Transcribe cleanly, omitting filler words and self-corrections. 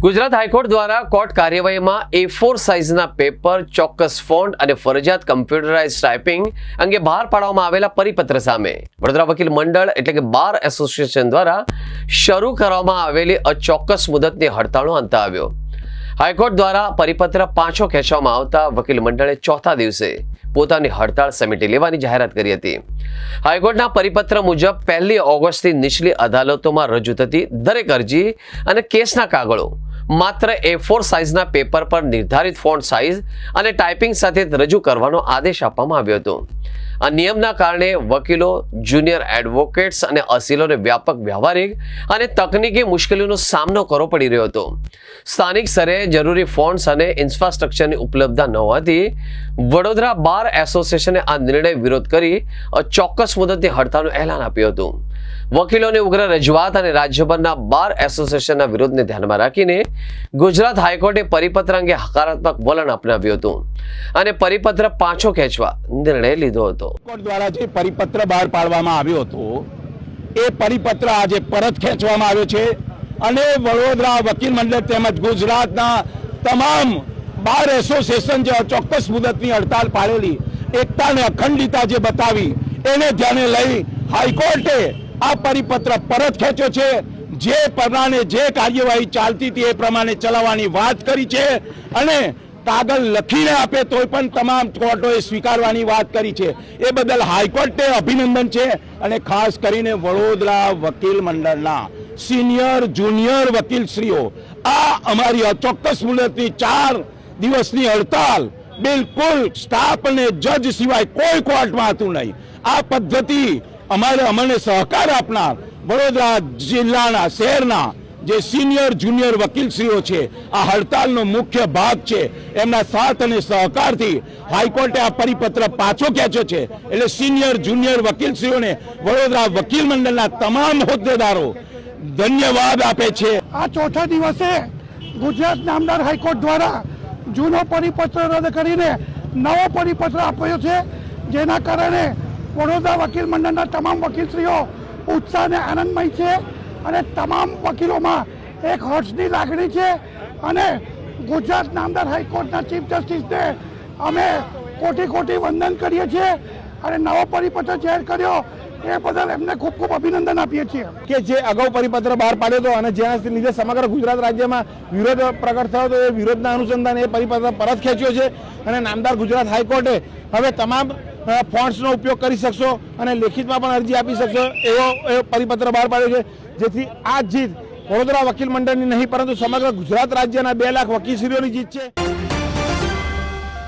Gujarat high court દ્વારા court કાર્યવાહીમાં A4 સાઇઝના paper, ચોક્કસ ફોન્ટ અને ફરજિયાત કમ્પ્યુટરાઇઝ ટાઈપિંગ અંગે બહાર પાડવામાં આવેલા પરિપત્ર સામે વડોદરા વકીલ મંડળ એટલે કે બાર એસોસિએશન દ્વારા શરૂ કરવામાં આવેલી અચોક્કસ મુદતની હડતાળનો અંત આવ્યો। હાઈકોર્ટ દ્વારા પરિપત્ર પાછો ખેંચવામાં આવતા વકીલ મંડળે ચોથા દિવસે પોતાની હડતાળ સમેટી લેવાની જાહેરાત કરી હતી। હાઈકોર્ટના પરિપત્ર મુજબ 1 ઓગસ્ટથી નીચલી અદાલતોમાં રજૂ થતી દરેક અરજી અને કેસના કાગળો માત્ર A4 સાઇઝના પેપર પર નિર્ધારિત ફોન્ટ સાઇઝ અને ટાઈપિંગ સાથે રજૂ કરવાનો આદેશ આપવામાં આવ્યો હતો। આ નિયમના કારણે વકીલો, જુનિયર એડવોકેટ્સ અને અસીલોને વ્યાપક વ્યવહારિક અને તકનીકી મુશ્કેલીઓનો સામનો કરવો પડી રહ્યો હતો। સ્થાનિક સ્તરે જરૂરી ફોન્ટ્સ અને ઇન્ફ્રાસ્ટ્રક્ચરની ઉપલબ્ધતા ન હોવાથી વડોદરા બાર એસોસિએશને આ નિર્ણય વિરોધ કરી ચોક્કસ મુદતની હડતાળનું એલાન આપ્યું હતું। વકીલોની ઉગ્ર રજૂઆત અને રાજ્યભરના બાર એસોસિએશનના વિરોધને ધ્યાનમાં રાખીને ગુજરાત હાઈકોર્ટે પરિપત્ર અંગે હકારાત્મક વલણ અપનાવ્યું હતું અને પરિપત્ર પાછો ખેંચવા નિર્ણય લીધો હતો। કોર્ટ દ્વારા જે પરિપત્ર બહાર પાડવામાં આવ્યો હતો એ પરિપત્ર આજે પરત ખેંચવામાં આવ્યો છે અને વડોદરા વકીલ મંડળ તેમજ ગુજરાતના તમામ બાર એસોસિએશન જે ચોક્કસ મુદતની હડતાલ પાડેલી એકતા અને અખંડિતતા જે બતાવી એને ધ્યાને લઈ હાઈકોર્ટે આ પરિપત્ર પરત ખેંચ્યો છે। જે પ્રમાણે જે કાર્યવાહી ચાલતી હતી એ પ્રમાણે ચલાવવાની વાત કરી છે અને કાગળ લખીને આપે તોય પણ તમામ કોર્ટોએ સ્વીકારવાની વાત કરી છે। એ બદલ હાઈકોર્ટને અભિનંદન છે અને ખાસ કરીને વડોદરા વકીલ મંડળના સિનિયર જુનિયર વકીલશ્રીઓ આ અમારી અચોક્કસ મુદતની 4 દિવસની હડતાલ બિલકુલ સ્ટાફ અને જજ સિવાય કોઈ કોર્ટમાં હતું નહીં। આ પદ્ધતિ અમને સહકાર આપનાર વડોદરા જિલ્લાના શહેરના જે સિનિયર જુનિયર વકીલશ્રીઓ છે આ હડતાલનો મુખ્ય ભાગ છે। એમના સાથ અને સહકારથી હાઈકોર્ટે આ પરિપત્ર પાછો ખેંચ્યો છે। એટલે સિનિયર જુનિયર વકીલશ્રીઓને વડોદરા વકીલ મંડળના તમામ હોદ્દેદારો ધન્યવાદ આપે છે। આ ચોથા દિવસે ગુજરાત નામદાર હાઈકોર્ટ દ્વારા જૂનો પરિપત્ર રદ કરીને નવો પરિપત્ર આપ્યો છે, જેના કારણે વડોદરા વકીલ મંડળના તમામ વકીલશ્રીઓ ઉત્સાહ અને આનંદમય છે અને તમામ વકીલોમાં એક હર્ષની લાગણી છે અને ગુજરાત નામદાર હાઈકોર્ટના ચીફ જસ્ટિસને અમે કોટી કોટી વંદન કરીએ છીએ અને નવો પરિપત્ર જાહેર કર્યો એ બદલ એમને ખૂબ ખૂબ અભિનંદન આપીએ છીએ। કે જે અગાઉ પરિપત્ર બહાર પાડ્યો હતો અને જેના લીધે સમગ્ર ગુજરાત રાજ્યમાં વિરોધ પ્રગટ થયો હતો એ વિરોધના અનુસંધાને એ પરિપત્ર પરત ખેંચ્યો છે અને નામદાર ગુજરાત હાઈકોર્ટે હવે તમામ ફોન્ટ્સનો ઉપયોગ કરી શકશો અને લેખિતમાં પણ અરજી આપી શકશો એવો પરિપત્ર બહાર પાડ્યો છે, જેથી આ જીત વડોદરા વકીલ મંડળની નહીં પરંતુ સમગ્ર ગુજરાત રાજ્યના 2 લાખ વકીલશ્રીઓની જીત છે।